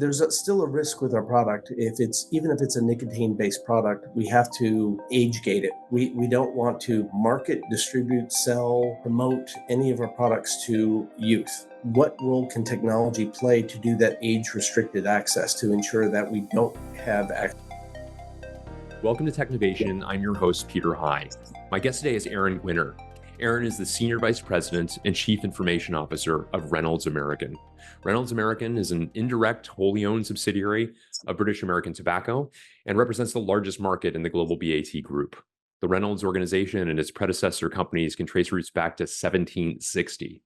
Still a risk with our product. Even if it's a nicotine-based product, we have to age gate it. We don't want to market, distribute, sell, promote any of our products to youth. What role can technology play to do that age-restricted access to ensure that we don't have access? Welcome to Technovation. I'm your host, Peter High. My guest today is Aaron Gwinner. Aaron is the Senior Vice President and Chief Information Officer of Reynolds American. Reynolds American is an indirect, wholly owned subsidiary of British American Tobacco and represents the largest market in the global BAT group. The Reynolds organization and its predecessor companies can trace roots back to 1760.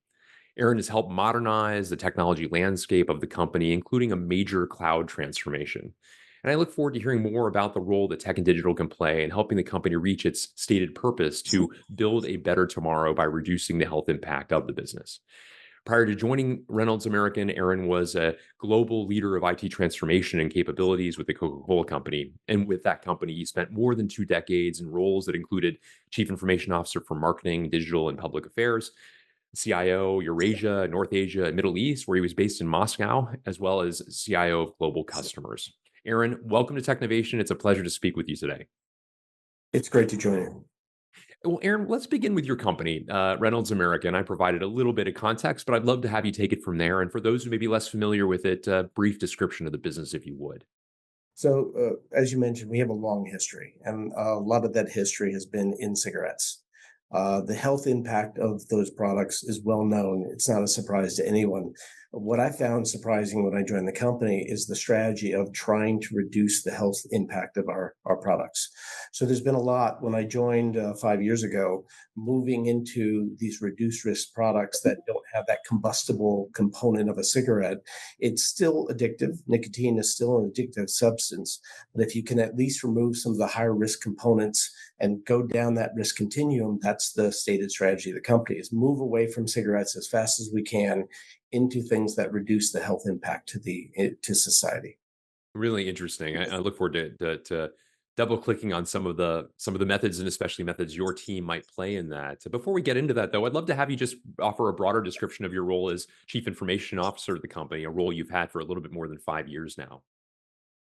Aaron has helped modernize the technology landscape of the company, including a major cloud transformation. And I look forward to hearing more about the role that tech and digital can play in helping the company reach its stated purpose to build a better tomorrow by reducing the health impact of the business. Prior to joining Reynolds American, Aaron was a global leader of IT transformation and capabilities with the Coca-Cola Company. And with that company, he spent more than 2 decades in roles that included Chief Information Officer for Marketing, Digital, and Public Affairs, CIO, Eurasia, North Asia, and Middle East, where he was based in Moscow, as well as CIO of Global Customers. Aaron, welcome to Technovation. It's a pleasure to speak with you today. It's great to join you. Well, Aaron, let's begin with your company, Reynolds American. I provided a little bit of context, but I'd love to have you take it from there. And for those who may be less familiar with it, a brief description of the business, if you would. So, as you mentioned, we have a long history, and a lot of that history has been in cigarettes. The health impact of those products is well known. It's not a surprise to anyone. What I found surprising when I joined the company is the strategy of trying to reduce the health impact of our products. So there's been a lot when I joined 5 years ago, moving into these reduced risk products that don't have that combustible component of a cigarette. It's still addictive. Nicotine is still an addictive substance. But if you can at least remove some of the higher risk components and go down that risk continuum, that's the stated strategy of the company, is move away from cigarettes as fast as we can into things that reduce the health impact to society. Really interesting. I look forward to double clicking on some of the methods, and especially methods your team might play in that. Before we get into that, though, I'd love to have you just offer a broader description of your role as Chief Information Officer of the company, a role you've had for a little bit more than 5 years now.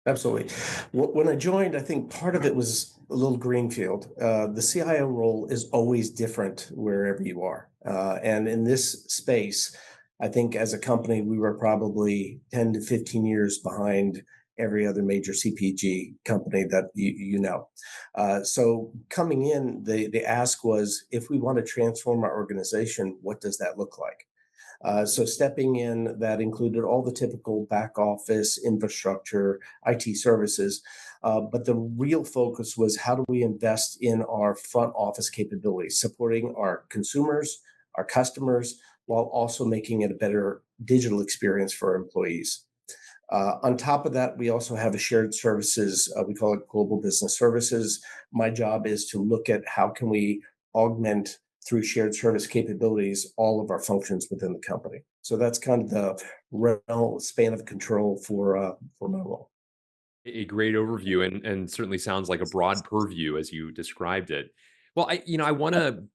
Absolutely. When I joined, I think part of it was a little greenfield. The CIO role is always different wherever you are. And in this space, I think as a company, we were probably 10 to 15 years behind every other major CPG company that you know. So coming in, the ask was, if we want to transform our organization, what does that look like? So stepping in, that included all the typical back office infrastructure, IT services. But the real focus was, how do we invest in our front office capabilities, supporting our consumers, our customers, while also making it a better digital experience for our employees. On top of that, we also have a shared services, we call it Global Business Services. My job is to look at how can we augment through shared service capabilities all of our functions within the company. So that's kind of the realm span of control for my role. A great overview, and certainly sounds like a broad purview as you described it. Well, I want to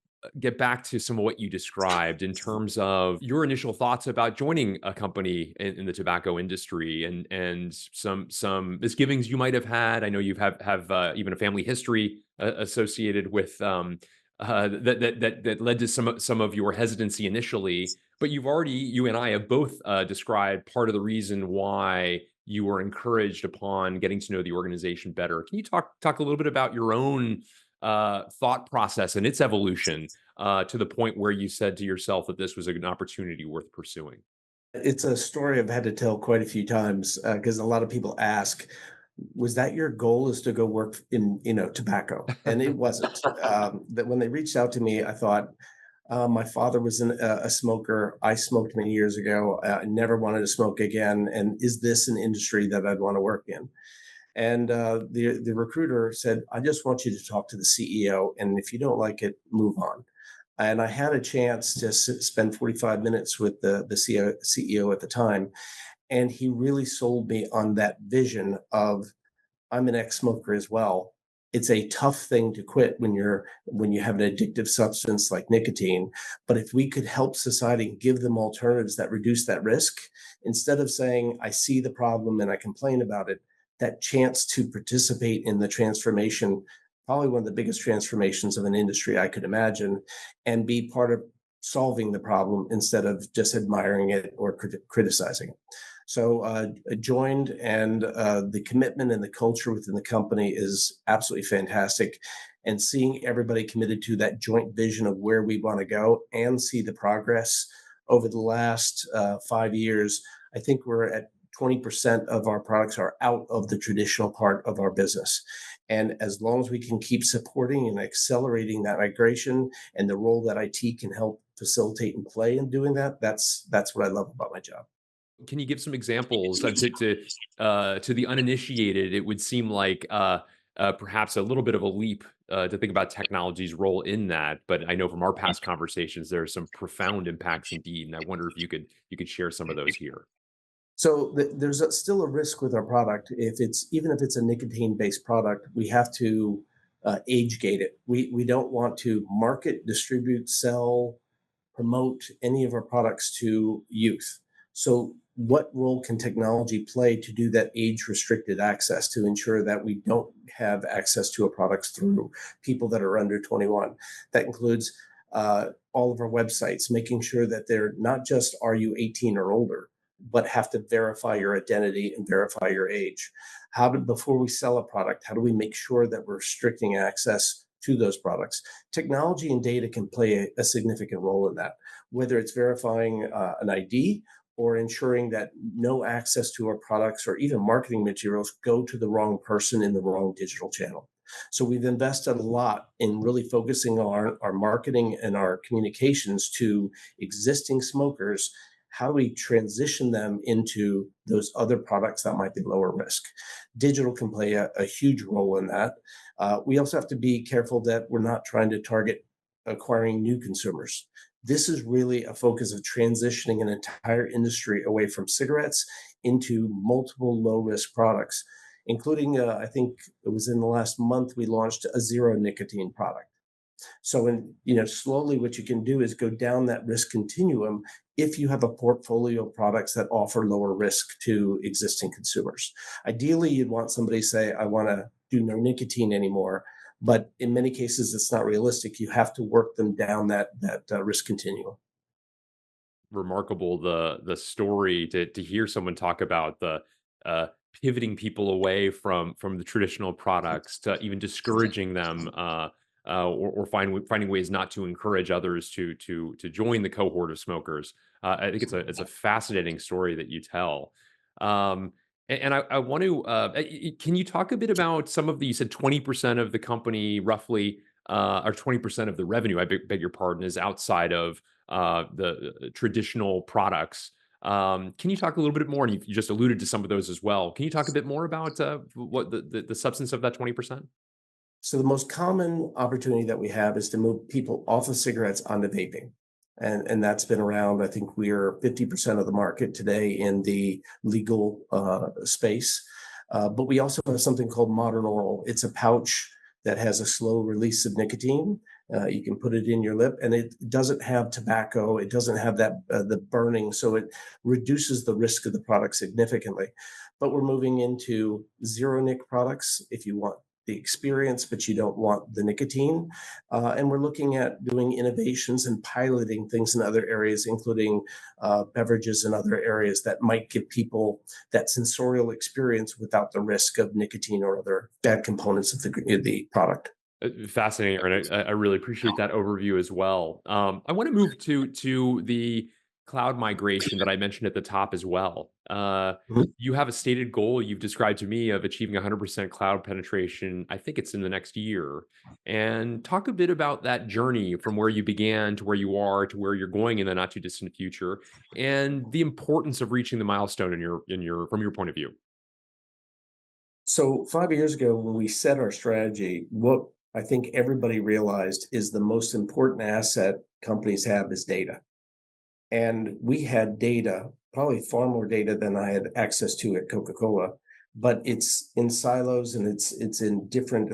get back to some of what you described in terms of your initial thoughts about joining a company in the tobacco industry, and some misgivings you might have had. I know you have even a family history associated with that led to some of your hesitancy initially. But you and I have both described part of the reason why you were encouraged upon getting to know the organization better. Can you talk a little bit about your own thought process and its evolution to the point where you said to yourself that this was an opportunity worth pursuing? It's a story I've had to tell quite a few times because a lot of people ask, was that your goal, is to go work in tobacco? And it wasn't. That when they reached out to me, I thought, my father was a smoker. I smoked many years ago. I never wanted to smoke again. And is this an industry that I'd want to work in? And the recruiter said, I just want you to talk to the CEO. And if you don't like it, move on. And I had a chance to spend 45 minutes with the CEO at the time. And he really sold me on that vision of, I'm an ex-smoker as well. It's a tough thing to quit when you have an addictive substance like nicotine. But if we could help society give them alternatives that reduce that risk, instead of saying, I see the problem and I complain about it, that chance to participate in the transformation, probably one of the biggest transformations of an industry I could imagine, and be part of solving the problem instead of just admiring it or criticizing it. So I joined, and the commitment and the culture within the company is absolutely fantastic. And seeing everybody committed to that joint vision of where we want to go and see the progress over the last 5 years, I think we're at 20% of our products are out of the traditional part of our business. And as long as we can keep supporting and accelerating that migration and the role that IT can help facilitate and play in doing that, that's what I love about my job. Can you give some examples to the uninitiated? It would seem like perhaps a little bit of a leap to think about technology's role in that. But I know from our past conversations, there are some profound impacts indeed, and I wonder if you could share some of those here. So there's still a risk with our product. If it's even if it's a nicotine-based product, we have to age gate it. We don't want to market, distribute, sell, promote any of our products to youth. So what role can technology play to do that age restricted access to ensure that we don't have access to our products through people that are under 21? That includes all of our websites, making sure that they're not just are you 18 or older, but have to verify your identity and verify your age. Before we sell a product, how do we make sure that we're restricting access to those products? Technology and data can play a significant role in that, whether it's verifying an ID or ensuring that no access to our products or even marketing materials go to the wrong person in the wrong digital channel. So we've invested a lot in really focusing on our marketing and our communications to existing smokers. How do we transition them into those other products that might be lower risk? Digital can play a huge role in that. We also have to be careful that we're not trying to target acquiring new consumers. This is really a focus of transitioning an entire industry away from cigarettes into multiple low risk products, including, I think it was in the last month, we launched a zero nicotine product. So slowly what you can do is go down that risk continuum if you have a portfolio of products that offer lower risk to existing consumers. Ideally, you'd want somebody to say, I want to do no nicotine anymore. But in many cases, it's not realistic. You have to work them down that risk continuum. Remarkable the story to hear someone talk about the uh, pivoting people away from the traditional products to even discouraging them or finding ways not to encourage others to join the cohort of smokers. I think it's a fascinating story that you tell. And I want to can you talk a bit about some of the, you said 20% of the company roughly or 20% of the revenue, I beg your pardon, is outside of the traditional products. Can you talk a little bit more? And you just alluded to some of those as well. Can you talk a bit more about what the substance of that 20%? So the most common opportunity that we have is to move people off of cigarettes onto vaping. And that's been around. I think we're 50% of the market today in the legal space. But we also have something called modern oral. It's a pouch that has a slow release of nicotine. You can put it in your lip, and it doesn't have tobacco. It doesn't have that the burning, so it reduces the risk of the product significantly. But we're moving into zero nic products if you want the experience, but you don't want the nicotine. And we're looking at doing innovations and piloting things in other areas, including beverages and other areas that might give people that sensorial experience without the risk of nicotine or other bad components of the product. Fascinating, Aaron. I really appreciate that overview as well. I want to move to the cloud migration that I mentioned at the top as well. Mhm. You have a stated goal you've described to me of achieving 100% cloud penetration. I think it's in the next year. And talk a bit about that journey from where you began to where you are to where you're going in the not too distant future, and the importance of reaching the milestone in your from your point of view. So 5 years ago, when we set our strategy, what I think everybody realized is the most important asset companies have is data. And we had data, probably far more data than I had access to at Coca-Cola. but it's in silos and it's in different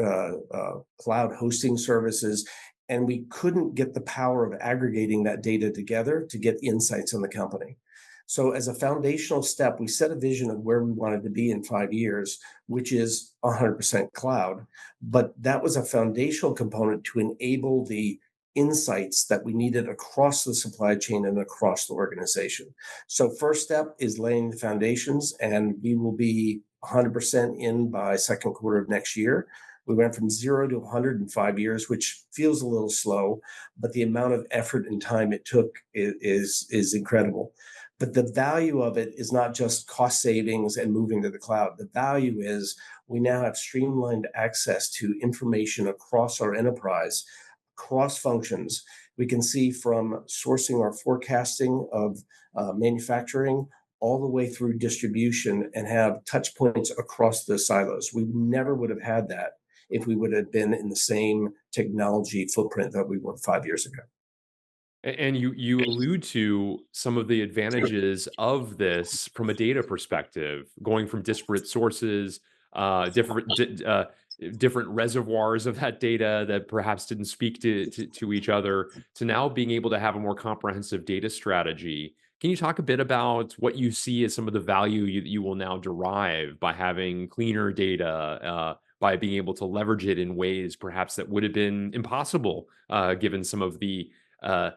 cloud hosting services. And we couldn't get the power of aggregating that data together to get insights on the company. So, as a foundational step, we set a vision of where we wanted to be in 5 years, which is 100% cloud. But that was a foundational component to enable the insights that we needed across the supply chain and across the organization. So, first step is laying the foundations, and we will be 100% in by second quarter of next year. We went from 0 to 100 in 5 years, which feels a little slow, but the amount of effort and time it took is incredible. But the value of it is not just cost savings and moving to the cloud. The value is we now have streamlined access to information across our enterprise, cross functions. We can see from sourcing our forecasting of manufacturing all the way through distribution and have touch points across the silos. We never would have had that if we would have been in the same technology footprint that we were 5 years ago. And you allude to some of the advantages of this from a data perspective, going from disparate sources, different reservoirs of that data that perhaps didn't speak to each other, to now being able to have a more comprehensive data strategy. Can you talk a bit about what you see as some of the value you will now derive by having cleaner data, by being able to leverage it in ways perhaps that would have been impossible given uh,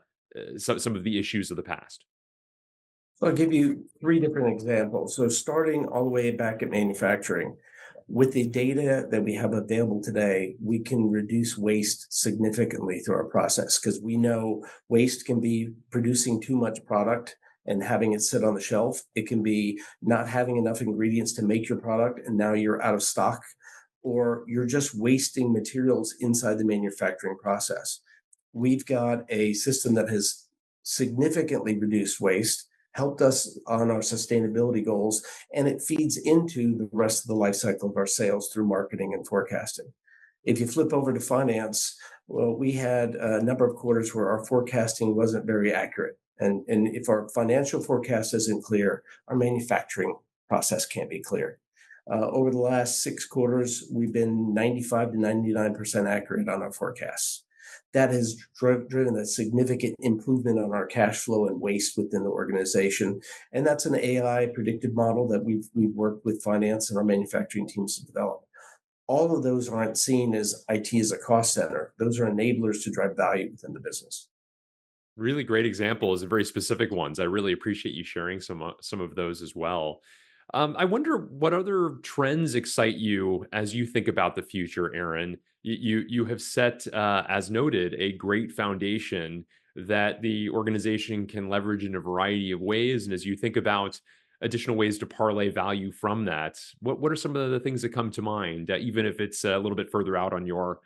some of the issues of the past? So I'll give you three different examples. So starting all the way back at manufacturing, with the data that we have available today, we can reduce waste significantly through our process because we know waste can be producing too much product and having it sit on the shelf. It can be not having enough ingredients to make your product and now you're out of stock, or you're just wasting materials inside the manufacturing process. We've got a system that has significantly reduced waste, helped us on our sustainability goals, and it feeds into the rest of the life cycle of our sales through marketing and forecasting. If you flip over to finance, well, we had a number of quarters where our forecasting wasn't very accurate. And if our financial forecast isn't clear, our manufacturing process can't be clear. Over the last 6 quarters, we've been 95 to 99% accurate on our forecasts. That has driven a significant improvement on our cash flow and waste within the organization. And that's an AI predictive model that we've worked with finance and our manufacturing teams to develop. All of those aren't seen as IT as a cost center. Those are enablers to drive value within the business. Really great examples and very specific ones. I really appreciate you sharing some of those as well. I wonder what other trends excite you as you think about the future, Aaron. You have set, as noted, a great foundation that the organization can leverage in a variety of ways. And as you think about additional ways to parlay value from that, what are some of the things that come to mind, even if it's a little bit further out on your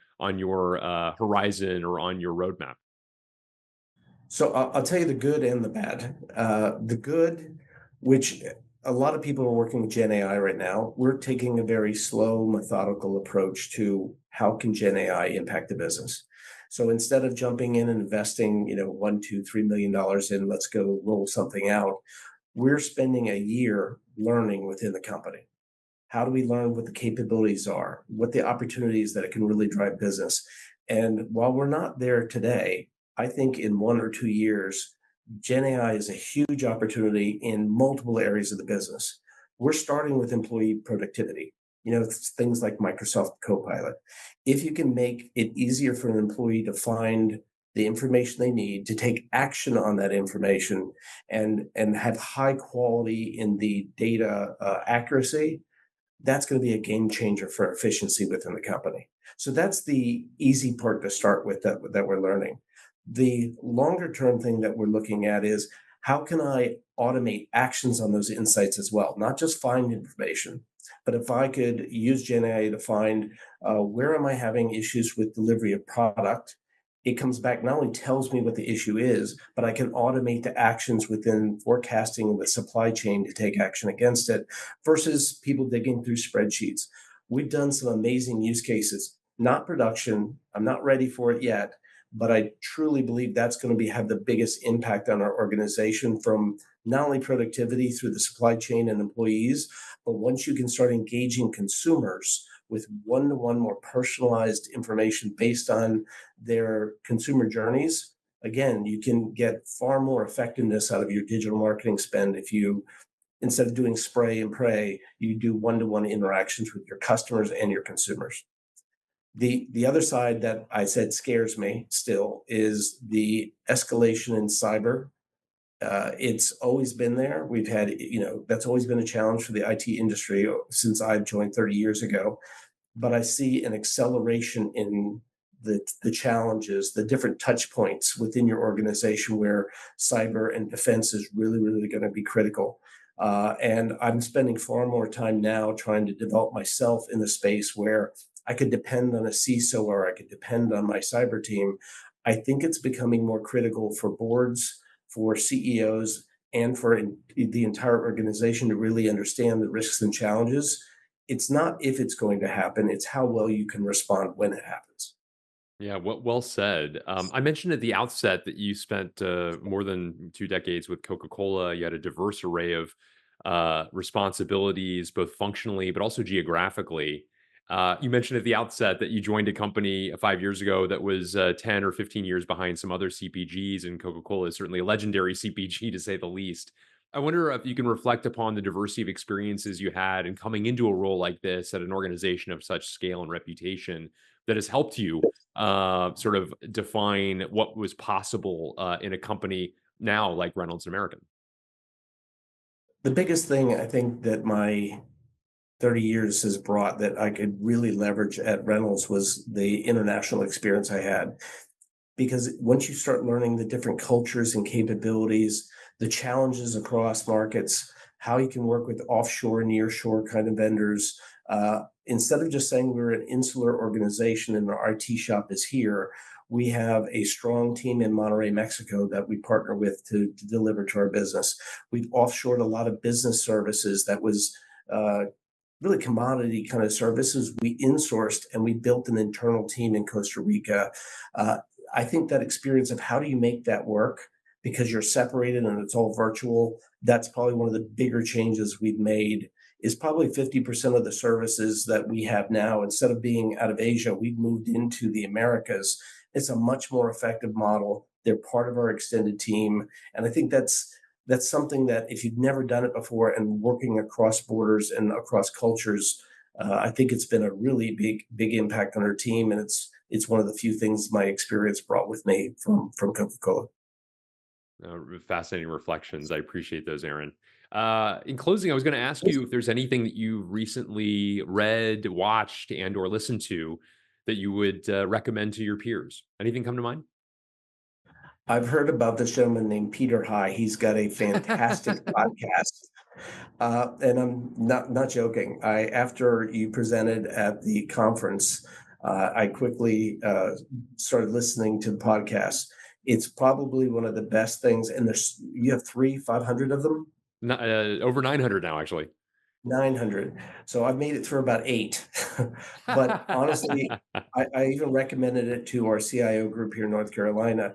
horizon or on your roadmap? So I'll tell you the good and the bad. The good, which a lot of people are working with Gen AI right now, we're taking a very slow, methodical approach to how can Gen AI impact the business. So instead of jumping in and investing, $1, 2, $3 million in, let's go roll something out, we're spending a year learning within the company. How do we learn what the capabilities are, what the opportunities that it can really drive business? And while we're not there today, I think in 1 or 2 years, Gen AI is a huge opportunity in multiple areas of the business. We're starting with employee productivity, things like Microsoft Copilot. If you can make it easier for an employee to find the information they need, to take action on that information, and have high quality in the data accuracy, that's going to be a game changer for efficiency within the company. So that's the easy part to start with that we're learning. The longer term thing that we're looking at is how can I automate actions on those insights as well, not just find information, but if I could use Gen AI to find where am I having issues with delivery of product, it comes back, not only tells me what the issue is, but I can automate the actions within forecasting and the supply chain to take action against it versus people digging through spreadsheets. We've done some amazing use cases, not production. I'm not ready for it yet, but I truly believe that's going to have the biggest impact on our organization from not only productivity through the supply chain and employees, but once you can start engaging consumers with one-to-one, more personalized information based on their consumer journeys, again, you can get far more effectiveness out of your digital marketing spend if you, instead of doing spray and pray, you do one-to-one interactions with your customers and your consumers. The other side that I said scares me still is the escalation in cyber. It's always been there. We've had, that's always been a challenge for the IT industry since I joined 30 years ago. But I see an acceleration in the challenges, the different touch points within your organization where cyber and defense is really, really going to be critical. And I'm spending far more time now trying to develop myself in a space where I could depend on a CISO or I could depend on my cyber team. I think it's becoming more critical for boards, for CEOs, and for the entire organization to really understand the risks and challenges. It's not if it's going to happen, it's how well you can respond when it happens. Yeah, well said. I mentioned at the outset that you spent more than 2 decades with Coca-Cola. You had a diverse array of responsibilities, both functionally but also geographically. You mentioned at the outset that you joined a company 5 years ago that was 10 or 15 years behind some other CPGs, and Coca-Cola is certainly a legendary CPG to say the least. I wonder if you can reflect upon the diversity of experiences you had in coming into a role like this at an organization of such scale and reputation that has helped you sort of define what was possible in a company now like Reynolds American. The biggest thing I think that my 30 years has brought that I could really leverage at Reynolds was the international experience I had. Because once you start learning the different cultures and capabilities, the challenges across markets, how you can work with offshore, nearshore kind of vendors, instead of just saying we're an insular organization and our IT shop is here, we have a strong team in Monterrey, Mexico that we partner with to deliver to our business. We've offshored a lot of business services that was really commodity kind of services. We insourced and we built an internal team in Costa Rica. Uh, I think that experience of how do you make that work because you're separated and it's all virtual, that's probably one of the bigger changes we've made is probably 50% of the services that we have now, instead of being out of Asia, we've moved into the Americas. It's a much more effective model. They're part of our extended team. And I think that's something that if you've never done it before and working across borders and across cultures, I think it's been a really big impact on our team. And it's one of the few things my experience brought with me from Coca-Cola. Fascinating reflections. I appreciate those, Aaron. In closing, I was going to ask you if there's anything that you recently read, watched, and/or listened to that you would recommend to your peers. Anything come to mind? I've heard about this gentleman named Peter High. He's got a fantastic podcast. And I'm not joking. After you presented at the conference, I quickly started listening to the podcast. It's probably one of the best things. And you have 500 of them. Over 900 now, actually. 900. So I've made it through about eight. But honestly, I even recommended it to our CIO group here in North Carolina.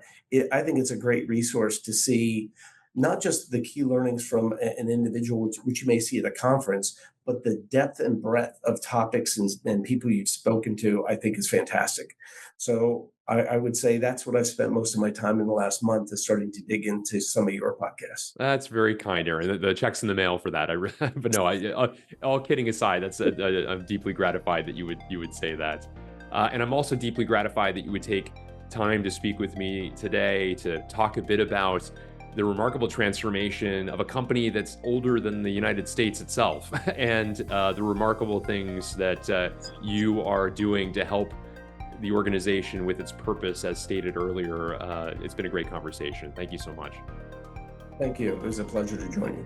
I think it's a great resource to see not just the key learnings from an individual, which you may see at a conference, but the depth and breadth of topics and people you've spoken to, I think is fantastic. So I would say that's what I've spent most of my time in the last month is starting to dig into some of your podcasts. That's very kind, Aaron. The check's in the mail for that. But no, all kidding aside, I'm deeply gratified that you would say that, and I'm also deeply gratified that you would take time to speak with me today to talk a bit about the remarkable transformation of a company that's older than the United States itself, and the remarkable things that you are doing to help the organization with its purpose, as stated earlier. It's been a great conversation. Thank you so much. Thank you. It was a pleasure to join you.